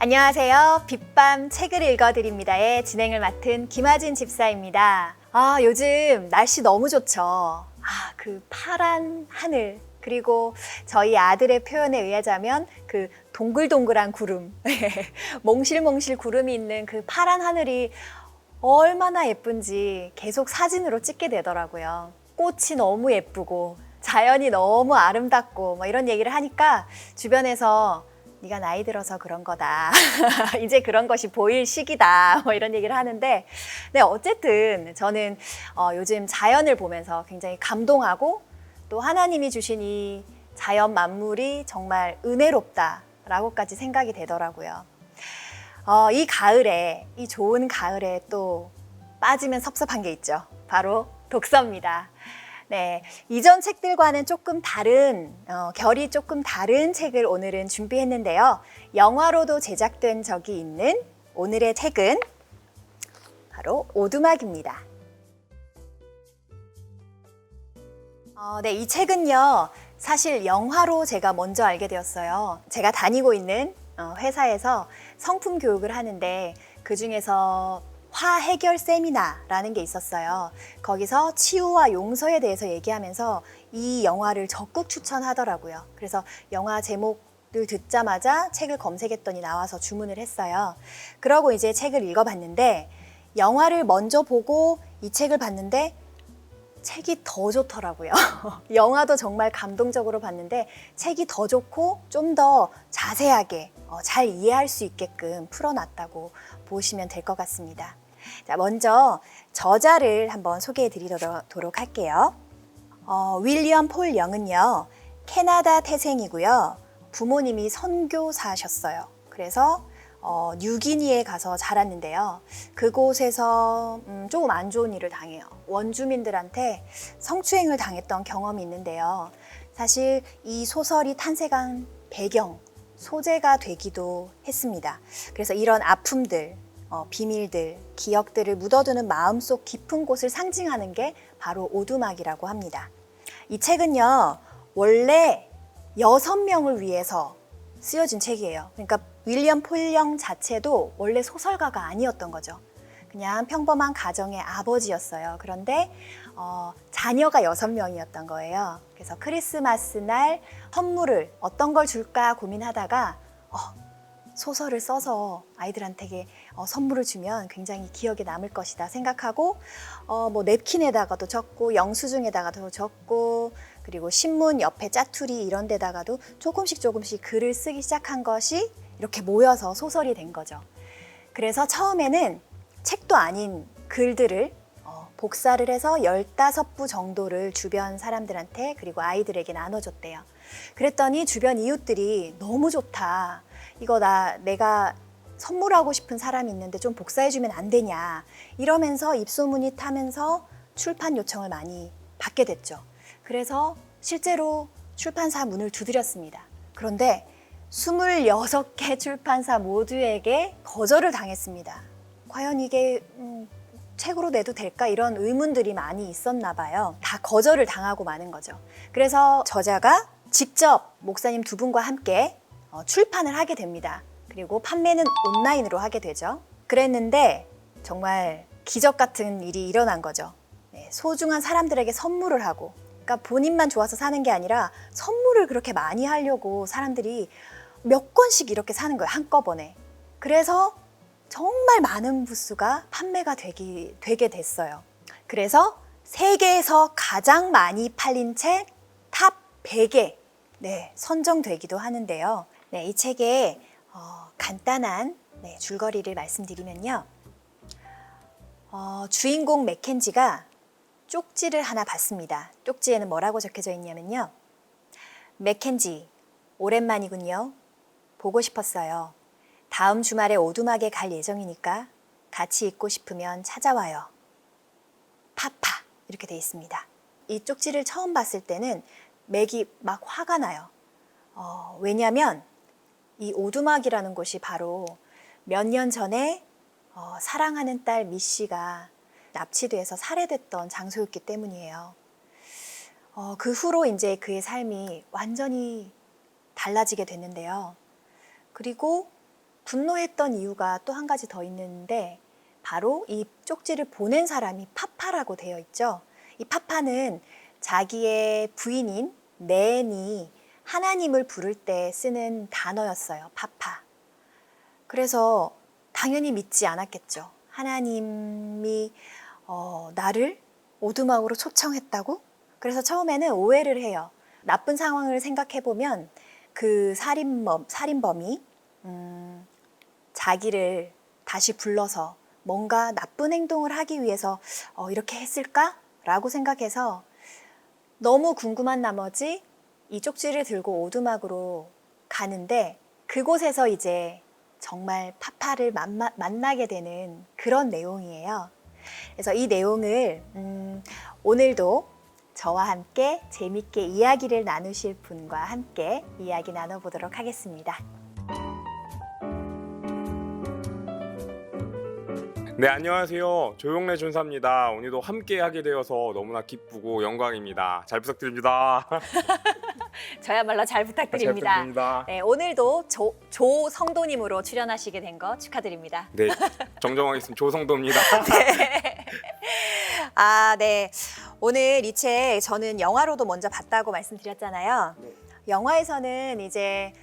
안녕하세요. 빛밤 책을 읽어드립니다의 진행을 맡은 김하진 집사입니다. 요즘 날씨 너무 좋죠. 그 파란 하늘, 그리고 저희 아들의 표현에 의하자면 그 동글동글한 구름, 몽실몽실 구름이 있는 그 파란 하늘이 얼마나 예쁜지 계속 사진으로 찍게 되더라고요. 꽃이 너무 예쁘고 자연이 너무 아름답고 이런 얘기를 하니까 주변에서 네가 나이 들어서 그런 거다. 이제 그런 것이 보일 시기다. 이런 얘기를 하는데, 네, 어쨌든 저는 요즘 자연을 보면서 굉장히 감동하고 또 하나님이 주신 이 자연 만물이 정말 은혜롭다라고까지 생각이 되더라고요. 이 가을에, 이 좋은 가을에 또 빠지면 섭섭한 게 있죠. 바로 독서입니다. 네, 이전 책들과는 조금 다른, 결이 조금 다른 책을 오늘은 준비했는데요. 영화로도 제작된 적이 있는 오늘의 책은 바로 오두막입니다. 네, 이 책은요, 사실 영화로 제가 먼저 알게 되었어요. 제가 다니고 있는 회사에서 성품 교육을 하는데 그 중에서 화 해결 세미나라는 게 있었어요. 거기서 치유와 용서에 대해서 얘기하면서 이 영화를 적극 추천하더라고요. 그래서 영화 제목을 듣자마자 책을 검색했더니 나와서 주문을 했어요. 그러고 이제 책을 읽어봤는데 영화를 먼저 보고 이 책을 봤는데 책이 더 좋더라고요. 영화도 정말 감동적으로 봤는데 책이 더 좋고 좀 더 자세하게 잘 이해할 수 있게끔 풀어놨다고 보시면 될 것 같습니다. 자, 먼저 저자를 한번 소개해 드리도록 할게요. 윌리엄 폴 영은요, 캐나다 태생이고요. 부모님이 선교사셨어요. 그래서 뉴기니에 가서 자랐는데요. 그곳에서 조금 안 좋은 일을 당해요. 원주민들한테 성추행을 당했던 경험이 있는데요. 사실 이 소설이 탄생한 배경, 소재가 되기도 했습니다. 그래서 이런 아픔들, 비밀들, 기억들을 묻어두는 마음속 깊은 곳을 상징하는 게 바로 오두막이라고 합니다. 이 책은요, 원래 6명을 위해서 쓰여진 책이에요. 그러니까 윌리엄 폴 영 자체도 원래 소설가가 아니었던 거죠. 그냥 평범한 가정의 아버지였어요. 그런데 자녀가 6명이었던 거예요. 그래서 크리스마스 날 선물을 어떤 걸 줄까 고민하다가 소설을 써서 아이들한테 선물을 주면 굉장히 기억에 남을 것이다 생각하고 냅킨에다가도 적고 영수증에다가도 적고 그리고 신문 옆에 짜투리 이런 데다가도 조금씩 글을 쓰기 시작한 것이 이렇게 모여서 소설이 된 거죠. 그래서 처음에는 책도 아닌 글들을 복사를 해서 15부 정도를 주변 사람들한테 그리고 아이들에게 나눠줬대요. 그랬더니 주변 이웃들이 너무 좋다. 이거 내가 선물하고 싶은 사람이 있는데 좀 복사해주면 안 되냐. 이러면서 입소문이 타면서 출판 요청을 많이 받게 됐죠. 그래서 실제로 출판사 문을 두드렸습니다. 그런데 26개 출판사 모두에게 거절을 당했습니다. 과연 이게 책으로 내도 될까? 이런 의문들이 많이 있었나 봐요. 다 거절을 당하고 마는 거죠. 그래서 저자가 직접 목사님 두 분과 함께 출판을 하게 됩니다. 그리고 판매는 온라인으로 하게 되죠. 그랬는데 정말 기적 같은 일이 일어난 거죠. 소중한 사람들에게 선물을 하고, 그러니까 본인만 좋아서 사는 게 아니라 선물을 그렇게 많이 하려고 사람들이 몇 권씩 이렇게 사는 거예요, 한꺼번에. 그래서 정말 많은 부수가 판매가 되게 됐어요. 그래서 세계에서 가장 많이 팔린 책 탑 100에 선정되기도 하는데요. 이 책의 간단한 줄거리를 말씀드리면요. 주인공 맥켄지가 쪽지를 하나 받습니다. 쪽지에는 뭐라고 적혀져 있냐면요. 맥켄지, 오랜만이군요. 보고 싶었어요. 다음 주말에 오두막에 갈 예정이니까 같이 있고 싶으면 찾아와요. 파파 이렇게 돼 있습니다. 이 쪽지를 처음 봤을 때는 맥이 막 화가 나요. 왜냐하면 이 오두막이라는 곳이 바로 몇 년 전에 사랑하는 딸 미씨가 납치돼서 살해됐던 장소였기 때문이에요. 그 후로 이제 그의 삶이 완전히 달라지게 됐는데요. 그리고 분노했던 이유가 또 한 가지 더 있는데 바로 이 쪽지를 보낸 사람이 파파라고 되어 있죠. 이 파파는 자기의 부인인 낸이 하나님을 부를 때 쓰는 단어였어요. 파파. 그래서 당연히 믿지 않았겠죠. 하나님이 나를 오두막으로 초청했다고? 그래서 처음에는 오해를 해요. 나쁜 상황을 생각해 보면 그 살인범이 자기를 다시 불러서 뭔가 나쁜 행동을 하기 위해서 이렇게 했을까라고 생각해서 너무 궁금한 나머지 이 쪽지를 들고 오두막으로 가는데 그곳에서 이제 정말 파파를 만나게 되는 그런 내용이에요. 그래서 이 내용을 오늘도 저와 함께 재밌게 이야기를 나누실 분과 함께 이야기 나눠보도록 하겠습니다. 네, 안녕하세요. 조용래 준사입니다. 오늘도 함께 하게 되어서 너무나 기쁘고 영광입니다. 잘 부탁드립니다. 저야말로 잘 부탁드립니다. 잘 부탁드립니다. 네, 오늘도 조 성도님으로 출연하시게 된 거 축하드립니다. 네, 정정하겠습니다. 조성도입니다. 네. 네. 오늘 이 책 저는 영화로도 먼저 봤다고 말씀드렸잖아요. 네. 영화에서는 이제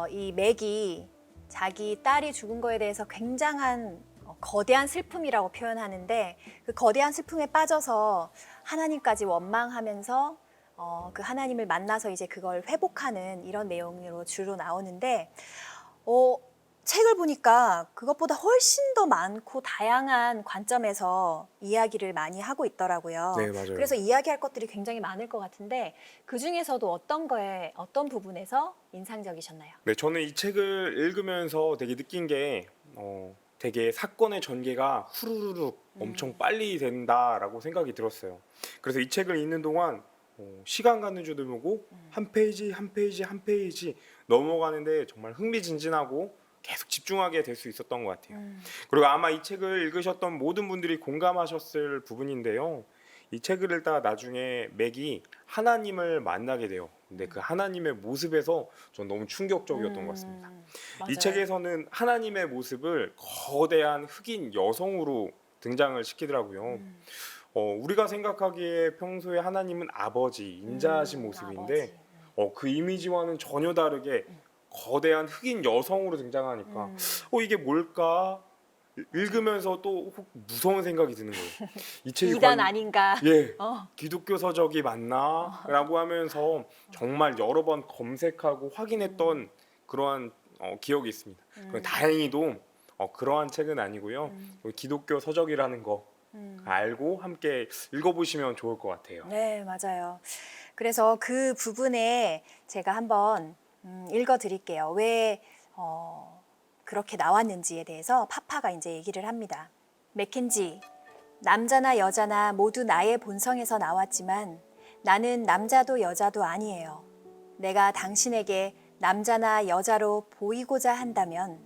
이 맥이 자기 딸이 죽은 거에 대해서 굉장한 거대한 슬픔이라고 표현하는데 그 거대한 슬픔에 빠져서 하나님까지 원망하면서 그 하나님을 만나서 이제 그걸 회복하는 이런 내용으로 주로 나오는데 책을 보니까 그것보다 훨씬 더 많고 다양한 관점에서 이야기를 많이 하고 있더라고요. 네, 맞아요. 그래서 이야기할 것들이 굉장히 많을 것 같은데 그 중에서도 어떤 부분에서 인상적이셨나요? 네, 저는 이 책을 읽으면서 되게 느낀 게 되게 사건의 전개가 후루룩 엄청 빨리 된다라고 생각이 들었어요. 그래서 이 책을 읽는 동안 시간 가는 줄도 모르고 한 페이지 한 페이지 한 페이지 넘어가는데 정말 흥미진진하고 계속 집중하게 될 수 있었던 것 같아요. 그리고 아마 이 책을 읽으셨던 모든 분들이 공감하셨을 부분인데요. 이 책을 읽다가 나중에 맥이 하나님을 만나게 돼요. 근데 그 하나님의 모습에서 전 너무 충격적이었던 것 같습니다. 맞아요. 이 책에서는 하나님의 모습을 거대한 흑인 여성으로 등장을 시키더라고요. 우리가 생각하기에 평소에 하나님은 아버지, 인자하신 모습인데 그 이미지와는 전혀 다르게 거대한 흑인 여성으로 등장하니까 이게 뭘까? 읽으면서 또 무서운 생각이 드는 거예요. 이 책이 이단 아닌가? 예, 기독교 서적이 맞나? 라고 하면서 정말 여러 번 검색하고 확인했던 그러한 기억이 있습니다. 다행히도 그러한 책은 아니고요. 기독교 서적이라는 거 알고 함께 읽어보시면 좋을 것 같아요. 네, 맞아요. 그래서 그 부분에 제가 한번 읽어드릴게요. 왜 그렇게 나왔는지에 대해서 파파가 이제 얘기를 합니다. 맥켄지, 남자나 여자나 모두 나의 본성에서 나왔지만 나는 남자도 여자도 아니에요. 내가 당신에게 남자나 여자로 보이고자 한다면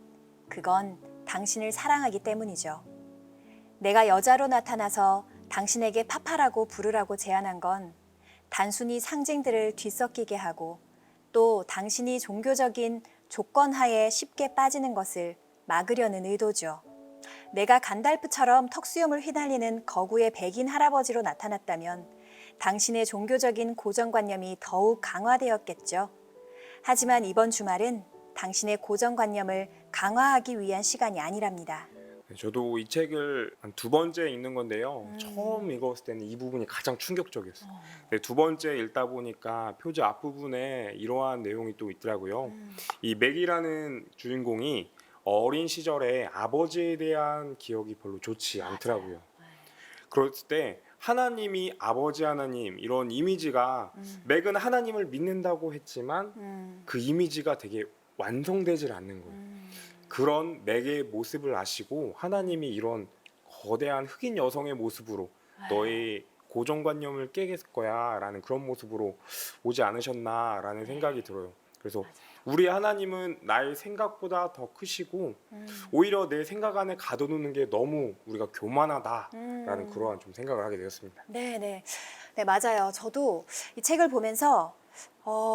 그건 당신을 사랑하기 때문이죠. 내가 여자로 나타나서 당신에게 파파라고 부르라고 제안한 건 단순히 상징들을 뒤섞이게 하고 또 당신이 종교적인 조건하에 쉽게 빠지는 것을 막으려는 의도죠. 내가 간달프처럼 턱수염을 휘날리는 거구의 백인 할아버지로 나타났다면 당신의 종교적인 고정관념이 더욱 강화되었겠죠. 하지만 이번 주말은 당신의 고정관념을 강화하기 위한 시간이 아니랍니다. 저도 이 책을 한 두 번째 읽는 건데요. 처음 읽었을 때는 이 부분이 가장 충격적이었어요. 근데 두 번째 읽다 보니까 표지 앞부분에 이러한 내용이 또 있더라고요. 이 맥이라는 주인공이 어린 시절에 아버지에 대한 기억이 별로 좋지 않더라고요. 그랬을 때 하나님이 아버지 하나님 이런 이미지가 맥은 하나님을 믿는다고 했지만 그 이미지가 되게 완성되질 않는 거예요. 그런 맥의 모습을 아시고 하나님이 이런 거대한 흑인 여성의 모습으로 너의 고정관념을 깨겠을 거야 라는 그런 모습으로 오지 않으셨나 라는 생각이 들어요. 그래서 우리 하나님은 나의 생각보다 더 크시고 오히려 내 생각 안에 가둬놓는 게 너무 우리가 교만하다라는 그러한 좀 생각을 하게 되었습니다. 네, 맞아요. 저도 이 책을 보면서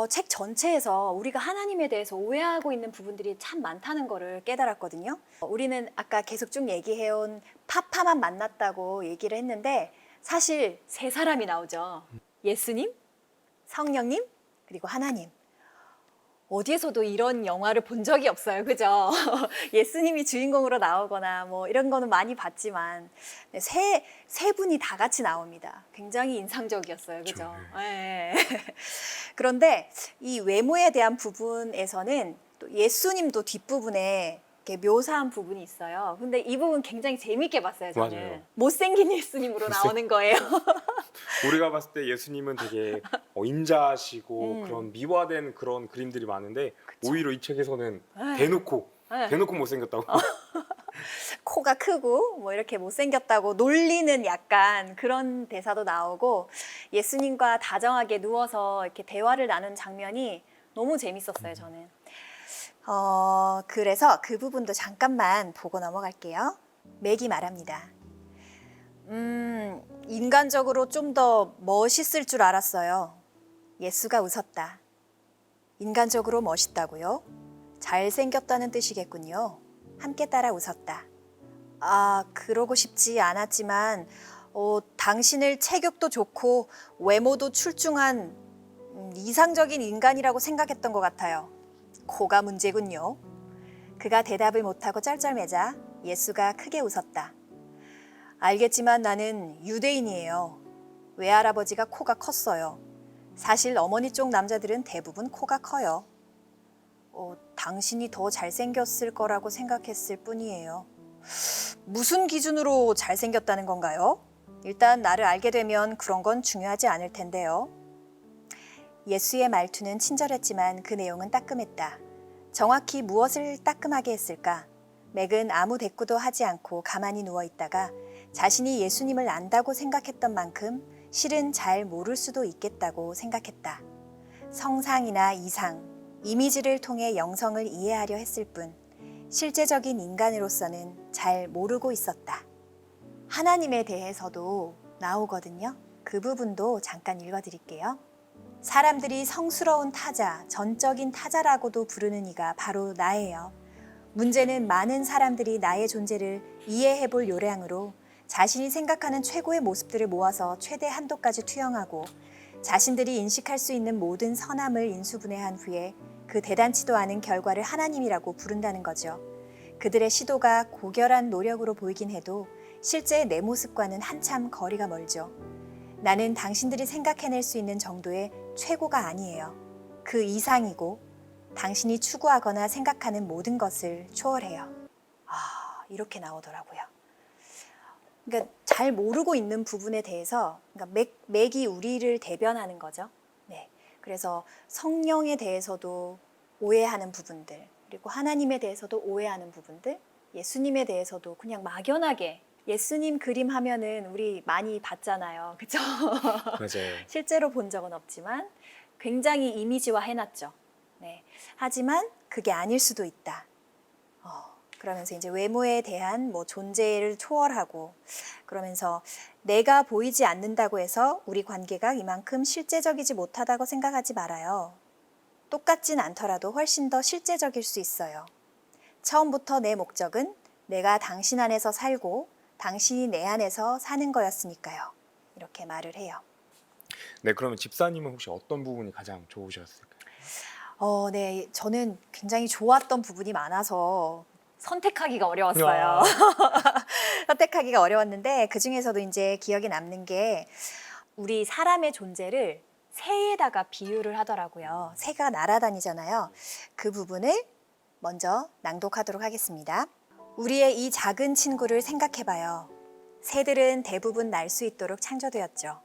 책 전체에서 우리가 하나님에 대해서 오해하고 있는 부분들이 참 많다는 거를 깨달았거든요. 우리는 아까 계속 쭉 얘기해온 파파만 만났다고 얘기를 했는데 사실 세 사람이 나오죠. 예수님, 성령님, 그리고 하나님. 어디에서도 이런 영화를 본 적이 없어요. 그죠? 예수님이 주인공으로 나오거나 뭐 이런 거는 많이 봤지만 세 분이 다 같이 나옵니다. 굉장히 인상적이었어요. 그죠? 네. 그런데 이 외모에 대한 부분에서는 또 예수님도 뒷부분에 이렇게 묘사한 부분이 있어요. 근데 이 부분 굉장히 재밌게 봤어요. 저는. 맞아요. 못생긴 예수님으로 나오는 거예요. 우리가 봤을 때 예수님은 되게 인자하시고 음. 그런 미화된 그런 그림들이 많은데 오히려 이 책에서는 에이. 대놓고 못생겼다고. 코가 크고 뭐 이렇게 못생겼다고 놀리는 약간 그런 대사도 나오고 예수님과 다정하게 누워서 이렇게 대화를 나눈 장면이 너무 재밌었어요, 저는. 그래서 그 부분도 잠깐만 보고 넘어갈게요. 맥이 말합니다. 인간적으로 좀 더 멋있을 줄 알았어요. 예수가 웃었다. 인간적으로 멋있다고요? 잘생겼다는 뜻이겠군요. 함께 따라 웃었다. 그러고 싶지 않았지만 당신을 체격도 좋고 외모도 출중한 이상적인 인간이라고 생각했던 것 같아요. 코가 문제군요. 그가 대답을 못하고 쩔쩔매자 예수가 크게 웃었다. 알겠지만 나는 유대인이에요. 외할아버지가 코가 컸어요. 사실 어머니 쪽 남자들은 대부분 코가 커요. 당신이 더 잘생겼을 거라고 생각했을 뿐이에요. 무슨 기준으로 잘생겼다는 건가요? 일단 나를 알게 되면 그런 건 중요하지 않을 텐데요. 예수의 말투는 친절했지만 그 내용은 따끔했다. 정확히 무엇을 따끔하게 했을까? 맥은 아무 대꾸도 하지 않고 가만히 누워있다가 자신이 예수님을 안다고 생각했던 만큼 실은 잘 모를 수도 있겠다고 생각했다. 성상이나 이상, 이미지를 통해 영성을 이해하려 했을 뿐 실제적인 인간으로서는 잘 모르고 있었다. 하나님에 대해서도 나오거든요. 그 부분도 잠깐 읽어드릴게요. 사람들이 성스러운 타자, 전적인 타자라고도 부르는 이가 바로 나예요. 문제는 많은 사람들이 나의 존재를 이해해볼 요량으로 자신이 생각하는 최고의 모습들을 모아서 최대 한도까지 투영하고 자신들이 인식할 수 있는 모든 선함을 인수분해한 후에 그 대단치도 않은 결과를 하나님이라고 부른다는 거죠. 그들의 시도가 고결한 노력으로 보이긴 해도 실제 내 모습과는 한참 거리가 멀죠. 나는 당신들이 생각해낼 수 있는 정도의 최고가 아니에요. 그 이상이고 당신이 추구하거나 생각하는 모든 것을 초월해요. 이렇게 나오더라고요. 그러니까 잘 모르고 있는 부분에 대해서 그러니까 맥이 우리를 대변하는 거죠. 네. 그래서 성령에 대해서도 오해하는 부분들, 그리고 하나님에 대해서도 오해하는 부분들, 예수님에 대해서도 그냥 막연하게 예수님 그림 하면은 우리 많이 봤잖아요. 그렇죠? 맞아요. 실제로 본 적은 없지만 굉장히 이미지화 해놨죠. 네. 하지만 그게 아닐 수도 있다. 그러면서 이제 외모에 대한 뭐 존재를 초월하고 그러면서 내가 보이지 않는다고 해서 우리 관계가 이만큼 실제적이지 못하다고 생각하지 말아요. 똑같진 않더라도 훨씬 더 실제적일 수 있어요. 처음부터 내 목적은 내가 당신 안에서 살고 당신이 내 안에서 사는 거였으니까요. 이렇게 말을 해요. 네, 그러면 집사님은 혹시 어떤 부분이 가장 좋으셨을까요? 네, 저는 굉장히 좋았던 부분이 많아서 선택하기가 어려웠어요. 야. 선택하기가 어려웠는데 그 중에서도 이제 기억에 남는 게 우리 사람의 존재를 새에다가 비유를 하더라고요. 새가 날아다니잖아요. 그 부분을 먼저 낭독하도록 하겠습니다. 우리의 이 작은 친구를 생각해봐요. 새들은 대부분 날 수 있도록 창조되었죠.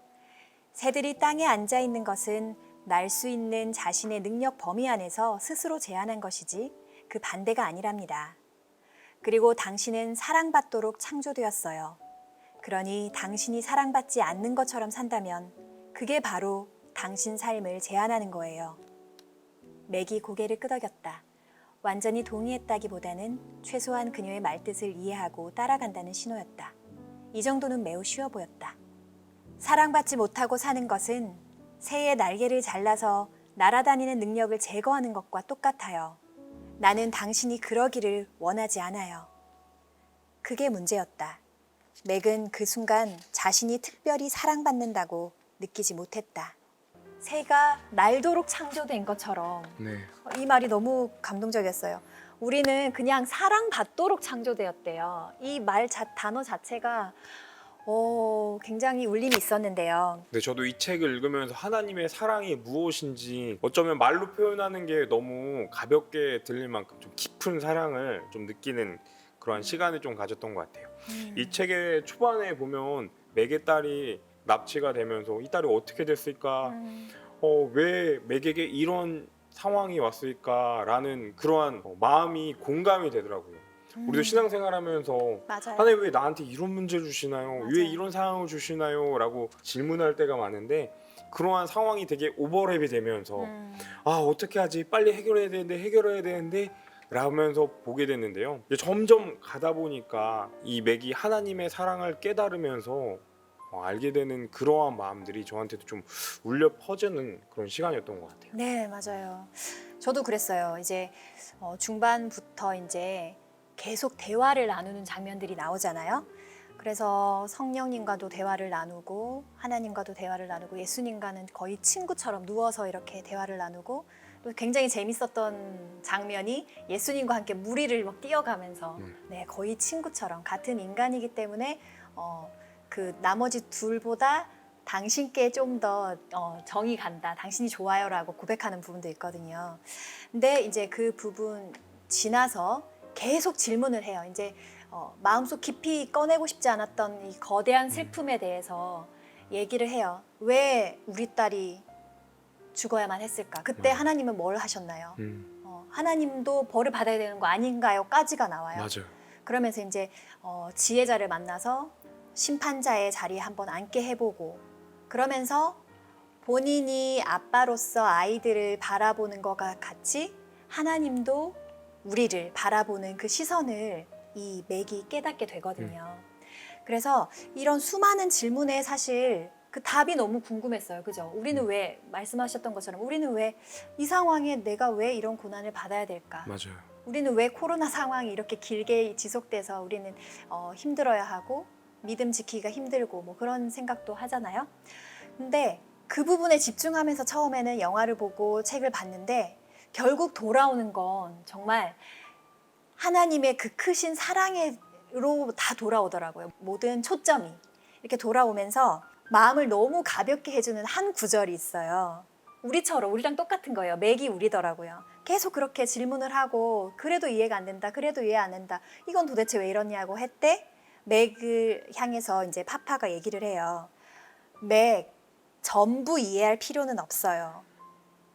새들이 땅에 앉아 있는 것은 날 수 있는 자신의 능력 범위 안에서 스스로 제한한 것이지 그 반대가 아니랍니다. 그리고 당신은 사랑받도록 창조되었어요. 그러니 당신이 사랑받지 않는 것처럼 산다면 그게 바로 당신 삶을 제한하는 거예요. 맥이 고개를 끄덕였다. 완전히 동의했다기보다는 최소한 그녀의 말뜻을 이해하고 따라간다는 신호였다. 이 정도는 매우 쉬워 보였다. 사랑받지 못하고 사는 것은 새의 날개를 잘라서 날아다니는 능력을 제거하는 것과 똑같아요. 나는 당신이 그러기를 원하지 않아요. 그게 문제였다. 맥은 그 순간 자신이 특별히 사랑받는다고 느끼지 못했다. 새가 날도록 창조된 것처럼 네. 이 말이 너무 감동적이었어요. 우리는 그냥 사랑받도록 창조되었대요. 이 단어 자체가 굉장히 울림이 있었는데요. 네, 저도 이 책을 읽으면서 하나님의 사랑이 무엇인지 어쩌면 말로 표현하는 게 너무 가볍게 들릴 만큼 좀 깊은 사랑을 좀 느끼는 그런 시간을 좀 가졌던 것 같아요. 이 책의 초반에 보면 맥의 딸이 납치가 되면서 이 딸이 어떻게 됐을까? 왜 맥에게 이런 상황이 왔을까라는 그러한 마음이 공감이 되더라고요. 우리도 신앙생활하면서 맞아요. 하나님 왜 나한테 이런 문제를 주시나요? 맞아요. 왜 이런 상황을 주시나요? 라고 질문할 때가 많은데 그러한 상황이 되게 오버랩이 되면서 아 어떻게 하지? 빨리 해결해야 되는데 라면서 보게 됐는데요. 이제 점점 가다 보니까 이 맥이 하나님의 사랑을 깨달으면서 알게 되는 그러한 마음들이 저한테도 좀 울려 퍼지는 그런 시간이었던 것 같아요. 네, 맞아요. 저도 그랬어요. 이제 중반부터 이제 계속 대화를 나누는 장면들이 나오잖아요. 그래서 성령님과도 대화를 나누고 하나님과도 대화를 나누고 예수님과는 거의 친구처럼 누워서 이렇게 대화를 나누고 또 굉장히 재밌었던 장면이 예수님과 함께 무리를 막 뛰어가면서 네, 거의 친구처럼 같은 인간이기 때문에 그 나머지 둘보다 당신께 좀 더 정이 간다, 당신이 좋아요라고 고백하는 부분도 있거든요. 근데 이제 그 부분 지나서 계속 질문을 해요. 이제 마음속 깊이 꺼내고 싶지 않았던 이 거대한 슬픔에 대해서 얘기를 해요. 왜 우리 딸이 죽어야만 했을까? 그때 맞아요. 하나님은 뭘 하셨나요? 하나님도 벌을 받아야 되는 거 아닌가요?까지가 나와요. 맞아요. 그러면서 이제 지혜자를 만나서 심판자의 자리에 한번 앉게 해보고 그러면서 본인이 아빠로서 아이들을 바라보는 것과 같이 하나님도 우리를 바라보는 그 시선을 이 맥이 깨닫게 되거든요. 그래서 이런 수많은 질문에 사실 그 답이 너무 궁금했어요. 그죠? 우리는 왜 말씀하셨던 것처럼 우리는 왜 이 상황에 내가 왜 이런 고난을 받아야 될까? 맞아요. 우리는 왜 코로나 상황이 이렇게 길게 지속돼서 우리는 힘들어야 하고 믿음 지키기가 힘들고 뭐 그런 생각도 하잖아요. 근데 그 부분에 집중하면서 처음에는 영화를 보고 책을 봤는데 결국 돌아오는 건 정말 하나님의 그 크신 사랑으로 다 돌아오더라고요. 모든 초점이 이렇게 돌아오면서 마음을 너무 가볍게 해주는 한 구절이 있어요. 우리랑 똑같은 거예요. 맥이 우리더라고요. 계속 그렇게 질문을 하고 그래도 이해가 안 된다. 그래도 이해 안 된다. 이건 도대체 왜 이러냐고 했대 맥을 향해서 이제 파파가 얘기를 해요. 맥, 전부 이해할 필요는 없어요.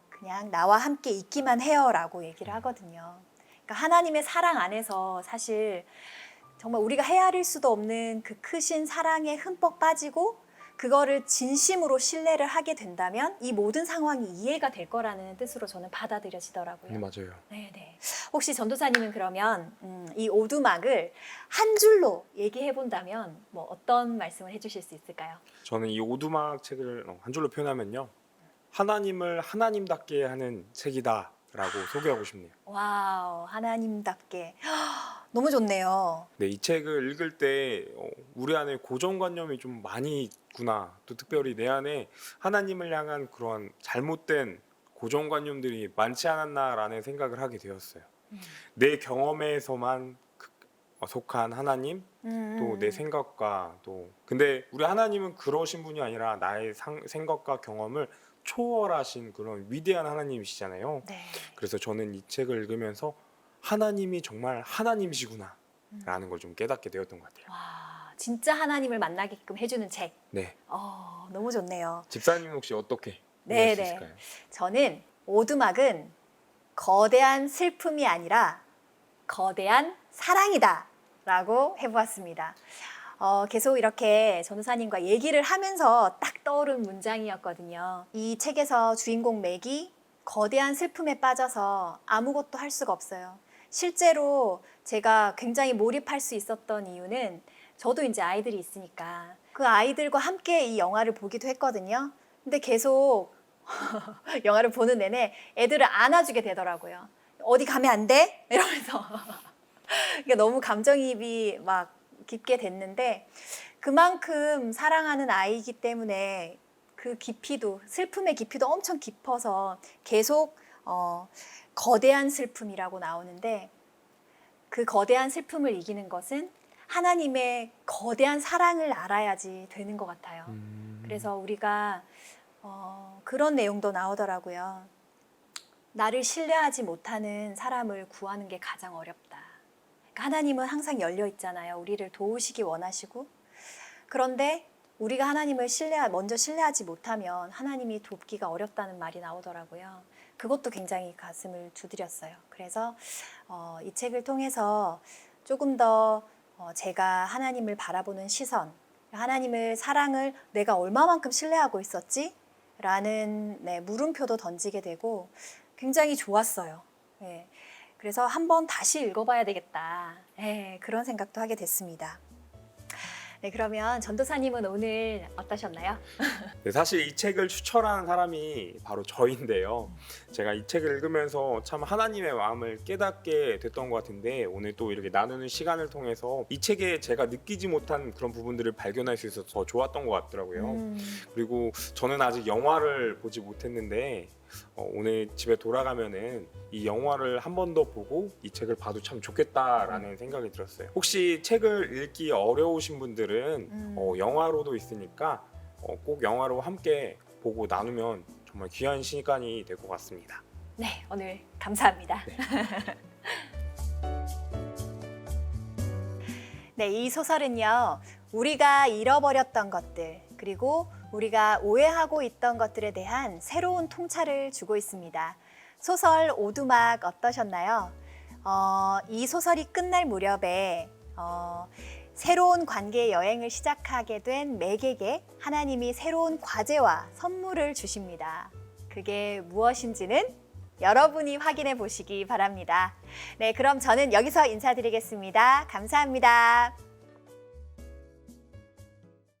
그냥 나와 함께 있기만 해요라고 얘기를 하거든요. 그러니까 하나님의 사랑 안에서 사실 정말 우리가 헤아릴 수도 없는 그 크신 사랑에 흠뻑 빠지고 그거를 진심으로 신뢰를 하게 된다면 이 모든 상황이 이해가 될 거라는 뜻으로 저는 받아들여지더라고요. 네, 맞아요. 네네. 혹시 전도사님은 그러면 이 오두막을 한 줄로 얘기해 본다면 뭐 어떤 말씀을 해주실 수 있을까요? 저는 이 오두막 책을 한 줄로 표현하면요. 하나님을 하나님답게 하는 책이다라고 소개하고 싶네요. 와우, 하나님답게. 너무 좋네요. 네, 이 책을 읽을 때 우리 안에 고정관념이 좀 많이 있구나. 또 특별히 내 안에 하나님을 향한 그러한 잘못된 고정관념들이 많지 않았나라는 생각을 하게 되었어요. 내 경험에서만 속한 하나님, 또 내 생각과 또 근데 우리 하나님은 그러신 분이 아니라 나의 생각과 경험을 초월하신 그런 위대한 하나님이시잖아요. 네. 그래서 저는 이 책을 읽으면서 하나님이 정말 하나님이시구나 라는 걸 좀 깨닫게 되었던 것 같아요. 와, 진짜 하나님을 만나게끔 해주는 책. 네. 너무 좋네요. 집사님은 혹시 어떻게 네, 이해할 수 네. 있을까요? 저는 오두막은 거대한 슬픔이 아니라 거대한 사랑이다 라고 해보았습니다. 계속 이렇게 전도사님과 얘기를 하면서 딱 떠오른 문장이었거든요. 이 책에서 주인공 맥이 거대한 슬픔에 빠져서 아무것도 할 수가 없어요. 실제로 제가 굉장히 몰입할 수 있었던 이유는 저도 이제 아이들이 있으니까 그 아이들과 함께 이 영화를 보기도 했거든요. 근데 계속 영화를 보는 내내 애들을 안아주게 되더라고요. 어디 가면 안 돼? 이러면서. 그러니까 너무 감정이입이 막 깊게 됐는데 그만큼 사랑하는 아이이기 때문에 그 깊이도, 슬픔의 깊이도 엄청 깊어서 계속 거대한 슬픔이라고 나오는데 그 거대한 슬픔을 이기는 것은 하나님의 거대한 사랑을 알아야지 되는 것 같아요. 그래서 우리가 그런 내용도 나오더라고요. 나를 신뢰하지 못하는 사람을 구하는 게 가장 어렵다. 그러니까 하나님은 항상 열려 있잖아요. 우리를 도우시기 원하시고. 그런데 우리가 하나님을 먼저 신뢰하지 못하면 하나님이 돕기가 어렵다는 말이 나오더라고요. 그것도 굉장히 가슴을 두드렸어요. 그래서 이 책을 통해서 조금 더 제가 하나님을 바라보는 시선, 하나님을 사랑을 내가 얼마만큼 신뢰하고 있었지? 라는 물음표도 던지게 되고 굉장히 좋았어요. 네. 그래서 한번 다시 읽어봐야 되겠다. 네, 그런 생각도 하게 됐습니다. 네, 그러면 전도사님은 오늘 어떠셨나요? 네, 사실 이 책을 추천하는 사람이 바로 저인데요. 제가 이 책을 읽으면서 참 하나님의 마음을 깨닫게 됐던 것 같은데 오늘 또 이렇게 나누는 시간을 통해서 이 책에 제가 느끼지 못한 그런 부분들을 발견할 수 있어서 더 좋았던 것 같더라고요. 그리고 저는 아직 영화를 보지 못했는데 오늘 집에 돌아가면은 이 영화를 한 번 더 보고 이 책을 봐도 참 좋겠다라는 생각이 들었어요. 혹시 책을 읽기 어려우신 분들은 영화로도 있으니까 꼭 영화로 함께 보고 나누면 정말 귀한 시간이 될 것 같습니다. 네, 오늘 감사합니다. 네, 이 소설은요, 우리가 잃어버렸던 것들, 그리고 우리가 오해하고 있던 것들에 대한 새로운 통찰을 주고 있습니다. 소설 오두막 어떠셨나요? 이 소설이 끝날 무렵에 새로운 관계 여행을 시작하게 된 맥에게 하나님이 새로운 과제와 선물을 주십니다. 그게 무엇인지는 여러분이 확인해 보시기 바랍니다. 네, 그럼 저는 여기서 인사드리겠습니다. 감사합니다.